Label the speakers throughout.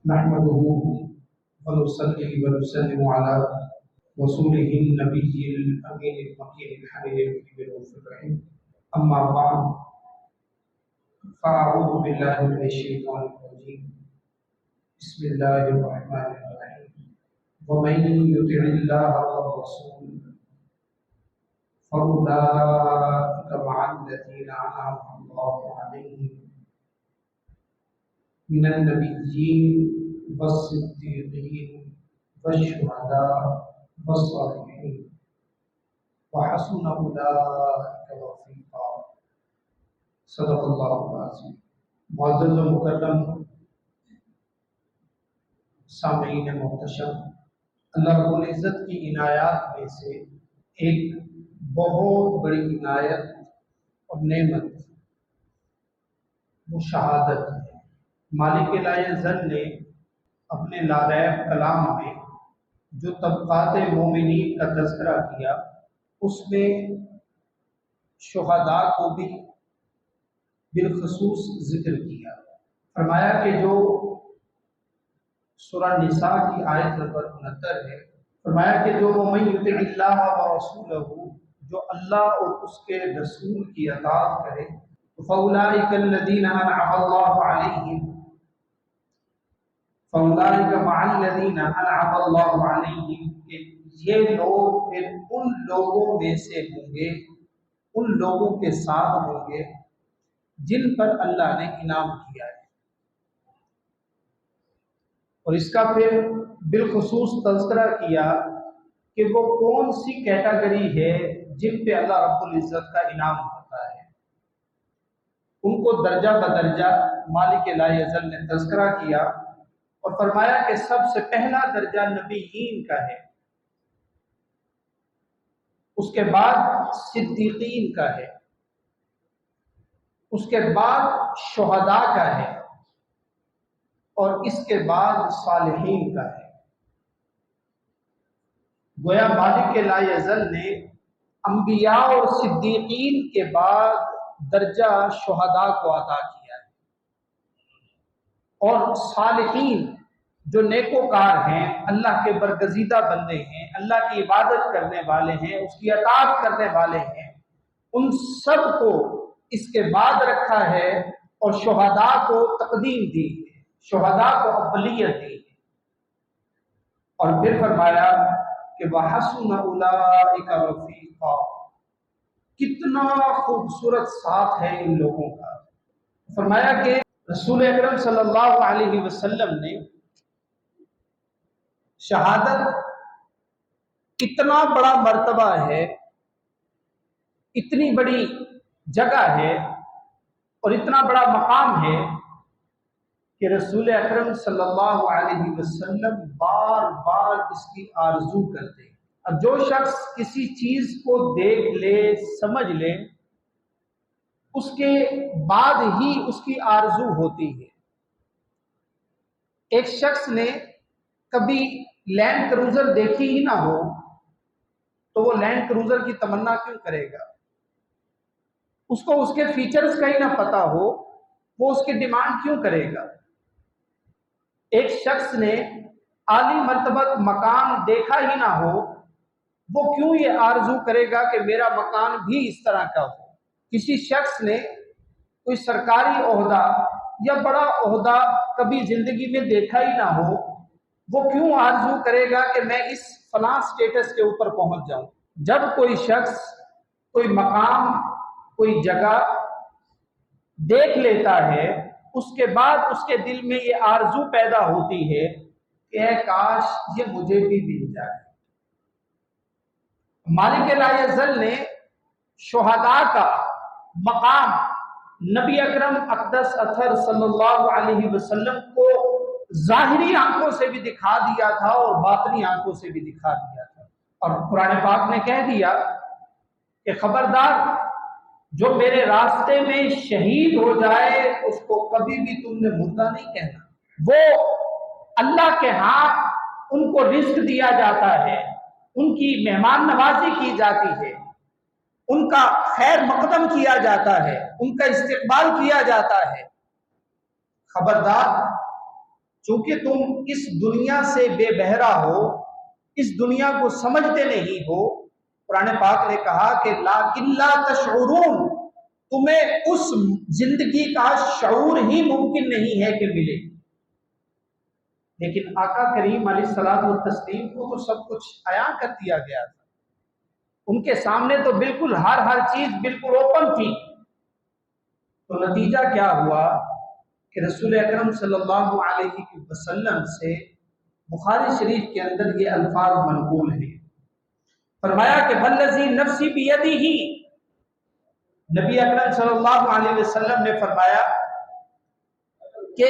Speaker 1: نحمده ونصلي ونسلم على رسوله النبي الأمين المكين الحليم بالرؤوف الرحيم. أما بعد فأعوذ بالله من الشيطان الرجيم. بسم الله الرحمن الرحيم. ومن يطع الله والرسول فأولئك مع الذين أنعم الله عليهم من النبيين والصديقين والشهداء والصالحين وحسن أولئك رفيقا. صدق اللہ العظیم. معزز و مکرم سامعین محتشم، اللہ رب العزت کی عنایات میں سے ایک بہت بڑی عنایت اور نعمت وہ شہادت ہے. مالک لا یزل نے اپنے لاریب کلام میں جو طبقات مومنین کا تذکرہ کیا اس میں شہداء کو بھی بالخصوص ذکر کیا. فرمایا کہ جو سورہ نساء کی آیت نمبر 69 ہے، فرمایا کہ جو وَمَن یُطِعِ اللَّهَ وَرَسُولَهُ، جو اللہ اور اس کے رسول کی اطاعت کرے، فَأُولَٰئِكَ الَّذِينَ أَنْعَمَ اللَّهُ عَلَيْهِمْ فَأُولَٰئِكَ مَعَ الَّذِينَ أَنْعَمَ اللَّهُ عَلَيْهِمْ، کہ یہ لوگ پھر ان لوگوں میں سے ہوں گے، ان لوگوں کے ساتھ ہوں گے جن پر اللہ نے انعام کیا ہے. اور اس کا پھر بالخصوص تذکرہ کیا کہ وہ کون سی کیٹیگری ہے جن پہ اللہ رب العزت کا انعام ہوتا ہے. ان کو درجہ بدرجہ مالک لا یزل نے تذکرہ کیا اور فرمایا کہ سب سے پہلا درجہ نبیین کا ہے، اس کے بعد صدیقین کا ہے، اس کے بعد شہداء کا ہے اور اس کے بعد صالحین کا ہے. گویا مالک لا یزل نے انبیاء اور صدیقین کے بعد درجہ شہداء کو عطا کیا ہے، اور صالحین جو نیکوکار ہیں، اللہ کے برگزیدہ بندے ہیں، اللہ کی عبادت کرنے والے ہیں، اس کی اطاعت کرنے والے ہیں، ان سب کو اس کے بعد رکھا ہے اور شہداء کو تقدیم دی ہے، شہداء کو اولویت دی ہے. اور پھر فرمایا کہ وَحَسُنَ أُولَٰئِكَ رَفِيقًا، کتنا خوبصورت ساتھ ہے ان لوگوں کا. فرمایا کہ رسول اکرم صلی اللہ علیہ وسلم نے شہادت اتنا بڑا مرتبہ ہے، اتنی بڑی جگہ ہے اور اتنا بڑا مقام ہے کہ رسول اکرم صلی اللہ علیہ وسلم بار بار اس کی آرزو کرتے ہیں. اب جو شخص کسی چیز کو دیکھ لے، سمجھ لے، اس کے بعد ہی اس کی آرزو ہوتی ہے. ایک شخص نے کبھی لینڈ کروزر دیکھی ہی نہ ہو تو وہ لینڈ کروزر کی تمنا کیوں کرے گا؟ اس کو اس کے فیچرز کا ہی نہ پتا ہو، وہ اس کی ڈیمانڈ کیوں کرے گا؟ ایک شخص نے عالی مرتبہ مکان دیکھا ہی نہ ہو، وہ کیوں یہ آرزو کرے گا کہ میرا مکان بھی اس طرح کا ہو؟ کسی شخص نے کوئی سرکاری عہدہ یا بڑا عہدہ کبھی زندگی میں دیکھا ہی نہ ہو، وہ کیوں آرزو کرے گا کہ میں اس فلاں سٹیٹس کے اوپر پہنچ جاؤں؟ جب کوئی شخص کوئی مقام، کوئی جگہ دیکھ لیتا ہے، اس کے بعد اس کے دل میں یہ آرزو پیدا ہوتی ہے کہ اے کاش یہ مجھے بھی مل جائے. مالک لا یزل نے شہداء کا مقام نبی اکرم اقدس اطہر صلی اللہ علیہ وسلم کو ظاہری آنکھوں سے بھی دکھا دیا تھا اور باطنی آنکھوں سے بھی دکھا دیا تھا. اور قرآن پاک نے کہہ دیا کہ خبردار جو میرے راستے میں شہید ہو جائے اس کو کبھی بھی تم نے مردہ نہیں کہنا. وہ اللہ کے ہاں ان کو رزق دیا جاتا ہے، ان کی مہمان نوازی کی جاتی ہے، ان کا خیر مقدم کیا جاتا ہے، ان کا استقبال کیا جاتا ہے. خبردار چونکہ تم اس دنیا سے بے بہرا ہو، اس دنیا کو سمجھتے نہیں ہو، قرآن پاک نے کہا کہ لیکن لا تشعرون، تمہیں اس زندگی کا شعور ہی ممکن نہیں ہے کہ ملے۔ لیکن آقا کریم علیہ الصلوۃ والتسلیم کو تو سب کچھ عیاں کر دیا گیا تھا، ان کے سامنے تو بالکل ہر چیز بالکل اوپن تھی۔ تو نتیجہ کیا ہوا کہ رسول اکرم صلی اللہ علیہ وسلم سے بخاری شریف کے اندر یہ الفاظ منقول ہیں، فرمایا کہ والذی نفسی بیدہ، نبی اکرم صلی اللہ علیہ وسلم نے فرمایا کہ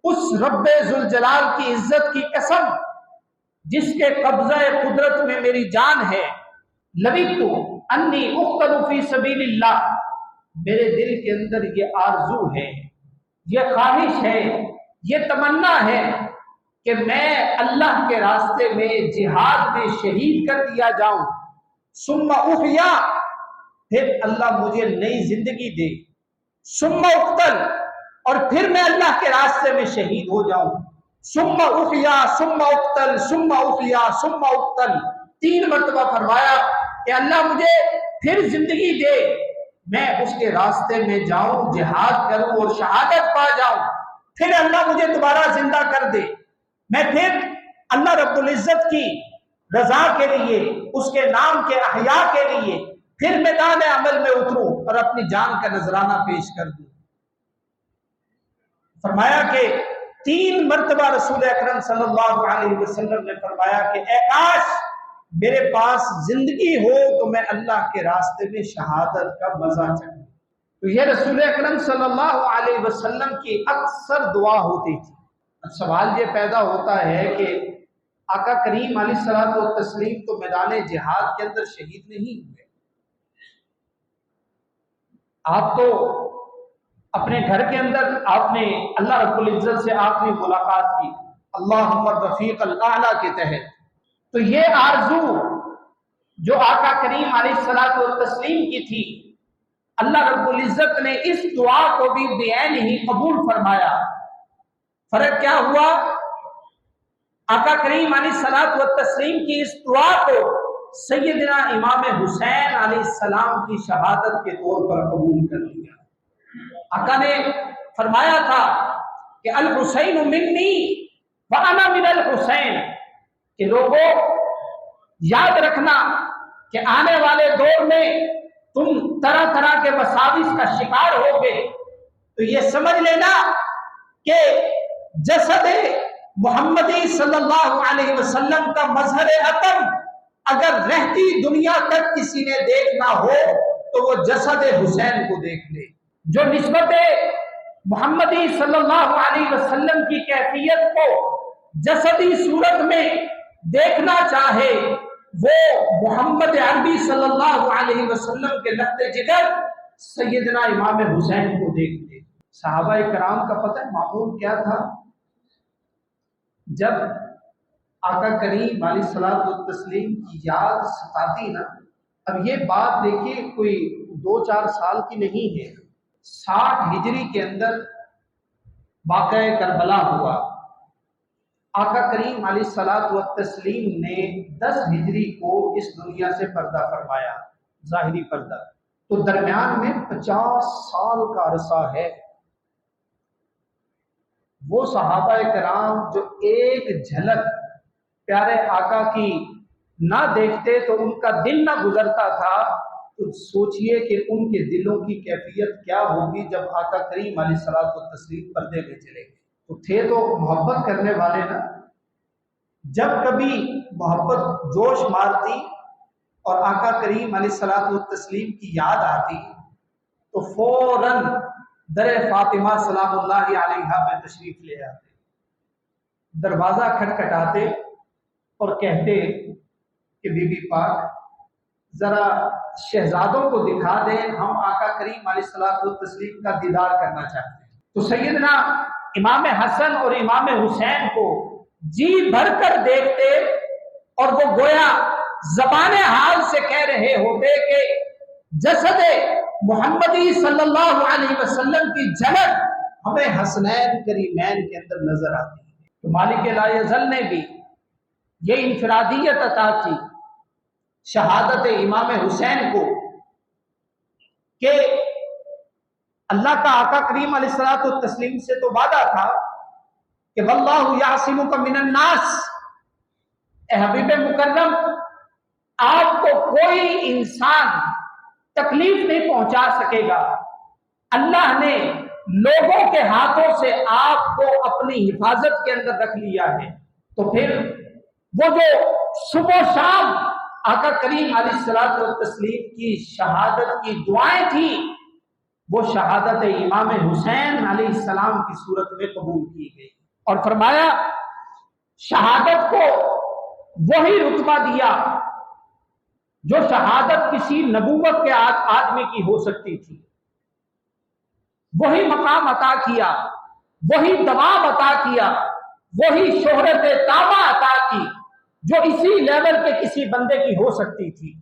Speaker 1: اس رب ذوالجلال کی عزت کی قسم جس کے قبضہ قدرت میں میری جان ہے، لبثت انی اقتل فی سبیل اللہ، میرے دل کے اندر یہ آرزو ہے، یہ خواہش ہے، یہ تمنا ہے کہ میں اللہ کے راستے میں جہاد میں شہید کر دیا جاؤں، ثم احیا، پھر اللہ مجھے نئی زندگی دے، ثم اقتل، اور پھر میں اللہ کے راستے میں شہید ہو جاؤں، ثم احیا ثم اقتل ثم احیا ثم اقتل، 3 مرتبہ فرمایا کہ اللہ مجھے پھر زندگی دے، میں اس کے راستے میں جاؤں، جہاد کروں اور شہادت پا جاؤں، پھر اللہ مجھے دوبارہ زندہ کر دے، میں پھر اللہ رب العزت کی رضا کے لیے، اس کے نام کے احیاء کے لیے پھر میدان عمل میں اتروں اور اپنی جان کا نذرانہ پیش کر دوں۔ فرمایا کہ 3 مرتبہ رسول اکرم صلی اللہ علیہ وسلم نے فرمایا کہ اے کاش میرے پاس زندگی ہو تو میں اللہ کے راستے میں شہادت کا مزہ چکھوں۔ تو یہ رسول اکرم صلی اللہ علیہ وسلم کی اکثر دعا ہوتی تھی۔ اب سوال یہ پیدا ہوتا ہے کہ آقا کریم علیہ الصلوۃ والتسلیم تو میدان جہاد کے اندر شہید نہیں ہوئے، آپ تو اپنے گھر کے اندر آپ نے اللہ رب العزت سے آپ نے ملاقات کی اللہم الرفیق الاعلیٰ کے تحت۔ تو یہ آرزو جو آقا کریم علیہ الصلوۃ والتسلیم کی تھی، اللہ رب العزت نے اس دعا کو بھی بعین ہی قبول فرمایا۔ فرق کیا ہوا؟ آقا کریم علیہ الصلوۃ والتسلیم کی اس دعا کو سیدنا امام حسین علیہ السلام کی شہادت کے طور پر قبول کر لیا۔ آقا نے فرمایا تھا کہ الحسین منی وانا من الحسین، کہ لوگوں یاد رکھنا کہ آنے والے دور میں تم طرح طرح کے مساوس کا شکار ہوگے، تو یہ سمجھ لینا کہ جسد محمدی صلی اللہ علیہ وسلم کا مظہر عطم اگر رہتی دنیا تک کسی نے دیکھنا ہو تو وہ جسد حسین کو دیکھ لے۔ جو نسبت محمدی صلی اللہ علیہ وسلم کی کیفیت کو جسدی صورت میں دیکھنا چاہے وہ محمد عربی صلی اللہ علیہ وسلم کے لخت جگر سیدنا امام حسین کو دیکھ لے۔ صحابہ کرام کا پتہ معمول کیا تھا؟ جب آقا کریم علیہ الصلوۃ والتسلیم کی یاد ستاتی نا، اب یہ بات دیکھیے کوئی 2-4 سال کی نہیں ہے، 60 ہجری کے اندر واقعہ کربلا ہوا۔ آقا کریم علیہ الصلوۃ والتسلیم نے 10 ہجری کو اس دنیا سے پردہ فرمایا، ظاہری پردہ، تو درمیان میں 50 سال کا عرصہ ہے۔ وہ صحابہ کرام جو ایک جھلک پیارے آقا کی نہ دیکھتے تو ان کا دل نہ گزرتا تھا، تو سوچئے کہ ان کے دلوں کی کیفیت کیا ہوگی جب آقا کریم علیہ الصلوۃ والتسلیم پردے میں چلے گئے۔ تو تھے تو محبت کرنے والے نا، جب کبھی محبت جوش مارتی اور آقا کریم علیہ الصلوۃ والتسلیم کی یاد آتی تو فوراً در فاطمہ سلام اللہ علیہا میں تشریف لے آتے، دروازہ کھٹکھٹاتے اور کہتے کہ بی بی پاک ذرا شہزادوں کو دکھا دیں، ہم آقا کریم علیہ الصلوۃ والتسلیم کا دیدار کرنا چاہتے ہیں۔ تو سیدنا امام حسن اور امام حسین کو جی بھر کر دیکھتے اور وہ گویا زبان حال سے کہہ رہے ہوتے کہ جسد محمدی صلی اللہ علیہ وسلم کی جھلک ہمیں حسنین کریمین کے اندر نظر آتی ہے۔ تو مالک لا یزل نے بھی یہ انفرادیت عطا کی شہادت امام حسین کو کہ اللہ کا آقا کریم علیہ الصلوۃ والتسلیم سے تو وعدہ تھا کہ واللہ یعصمک من الناس، اے حبیب مکرم آپ کو کوئی انسان تکلیف نہیں پہنچا سکے گا، اللہ نے لوگوں کے ہاتھوں سے آپ کو اپنی حفاظت کے اندر رکھ لیا ہے۔ تو پھر وہ جو صبح و شام آقا کریم علیہ الصلوۃ والتسلیم کی شہادت کی دعائیں تھیں، وہ شہادت امام حسین علیہ السلام کی صورت میں قبول کی گئی، اور فرمایا شہادت کو وہی رتبہ دیا جو شہادت کسی نبوت کے آدمی کی ہو سکتی تھی، وہی مقام عطا کیا، وہی دوام عطا کیا، وہی شہرت تابہ عطا کی جو اسی لیول کے کسی بندے کی ہو سکتی تھی۔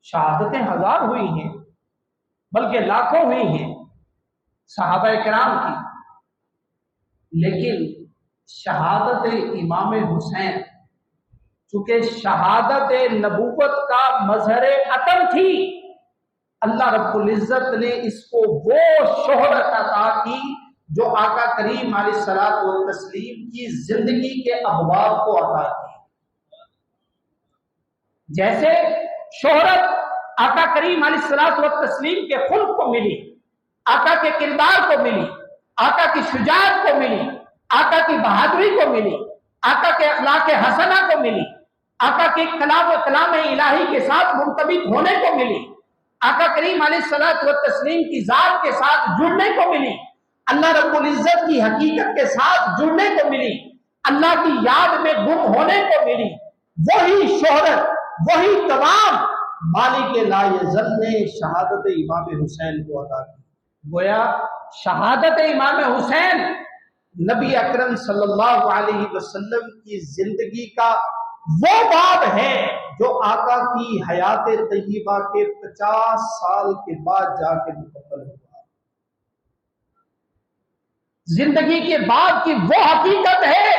Speaker 1: شہادتیں ہزار ہوئی ہیں، بلکہ لاکھوں ہوئی ہیں صحابہ کرام کی، لیکن شہادت امام حسین چونکہ شہادت نبوت کا مظہر عطر تھی، اللہ رب العزت نے اس کو وہ شہرت عطا کی جو آقا کریم علیہ الصلوۃ والتسلیم کی زندگی کے ابواب کو عطا کی۔ جیسے شہرت آقا کریم علیہ الصلوۃ والتسلیم کے خلق کو ملی، آقا کے کردار کو ملی، آقا کی شجاعت کو ملی، آقا کی بہادری کو ملی، آقا کے اخلاق حسنہ کو ملی، آقا کے کلام الہی کے ساتھ مرتبط ہونے کو ملی، آقا کریم علیہ الصلوۃ والتسلیم کی ذات کے ساتھ جڑنے کو ملی، اللہ رب العزت کی حقیقت کے ساتھ جڑنے کو ملی، اللہ کی یاد میں گم ہونے کو ملی، وہی شہرت، وہی تمام مالک لا یزل نے شہادت امام حسین کو عطا کی۔ گویا شہادت امام حسین نبی اکرم صلی اللہ علیہ وسلم کی زندگی کا وہ باب ہے جو آقا کی حیات طیبہ کے 50 سال کے بعد جا کے مکمل ہوا۔ زندگی کے بعد کی وہ حقیقت ہے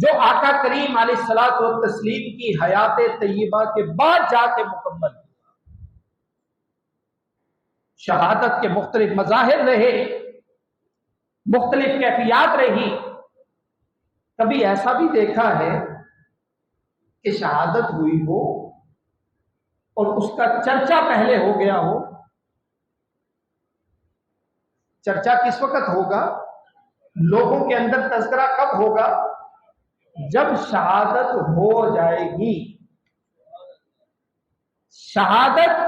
Speaker 1: جو آقا کریم علیہ الصلوۃ والتسلیم کی حیات طیبہ کے بعد جا کے مکمل ہوا۔ شہادت کے مختلف مظاہر رہے، مختلف کیفیات رہی۔ کبھی ایسا بھی دیکھا ہے کہ شہادت ہوئی ہو اور اس کا چرچا پہلے ہو گیا ہو۔ چرچا کس وقت ہوگا؟ لوگوں کے اندر تذکرہ کب ہوگا؟ جب شہادت ہو جائے گی۔ شہادت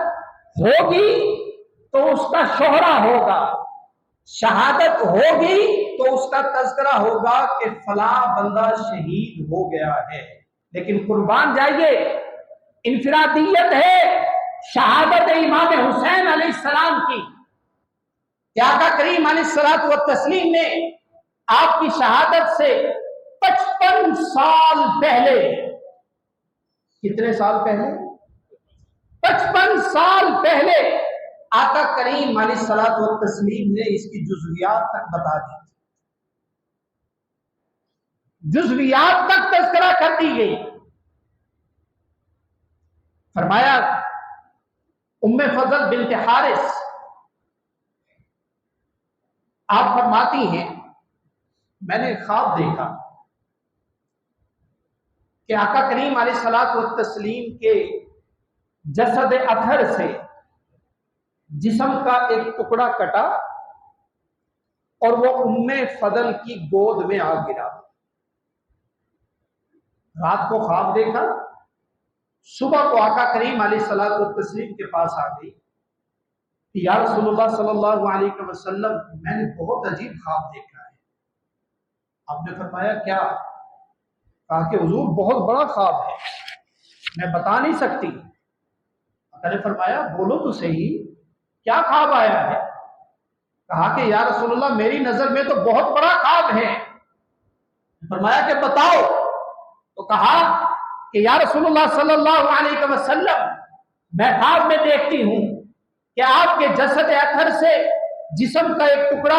Speaker 1: ہوگی تو اس کا شہرہ ہوگا، شہادت ہوگی تو اس کا تذکرہ ہوگا کہ فلاں بندہ شہید ہو گیا ہے۔ لیکن قربان جائیے، انفرادیت ہے شہادت امام حسین علیہ السلام کی کہ آقا کریم علیہ الصلوۃ والتسلیم نے آپ کی شہادت سے 55 سال پہلے، کتنے سال پہلے؟ 55 سال پہلے آقا کریم علیہ الصلوۃ والتسلیم نے اس کی جزویات تک بتا دی، جزویات تک تذکرہ کر دی گئی۔ فرمایا ام فضل بنت حارث آپ فرماتی ہیں میں نے خواب دیکھا کہ آقا کریم علیہ الصلوۃ والتسلیم کے جسد اطہر سے جسم کا ایک ٹکڑا کٹا اور وہ ام فضل کی گود میں آ گرا۔ رات کو خواب دیکھا، صبح کو آقا کریم علیہ الصلوۃ والتسلیم کے پاس آ گئی کہ یا رسول اللہ صلی اللہ علیہ وسلم میں نے بہت عجیب خواب دیکھا ہے۔ آپ نے فرمایا کیا؟ کہا کہ حضور بہت بڑا خواب ہے، میں بتا نہیں سکتی۔ آقا نے فرمایا بولو تو صحیح، کیا خواب آیا ہے؟ کہا کہ یا رسول اللہ میری نظر میں تو بہت بڑا خواب ہے۔ فرمایا کہ بتاؤ۔ تو کہا کہ یا رسول اللہ صلی اللہ علیہ وسلم میں خواب میں دیکھتی ہوں کہ آپ کے جسد اطہر سے جسم کا ایک ٹکڑا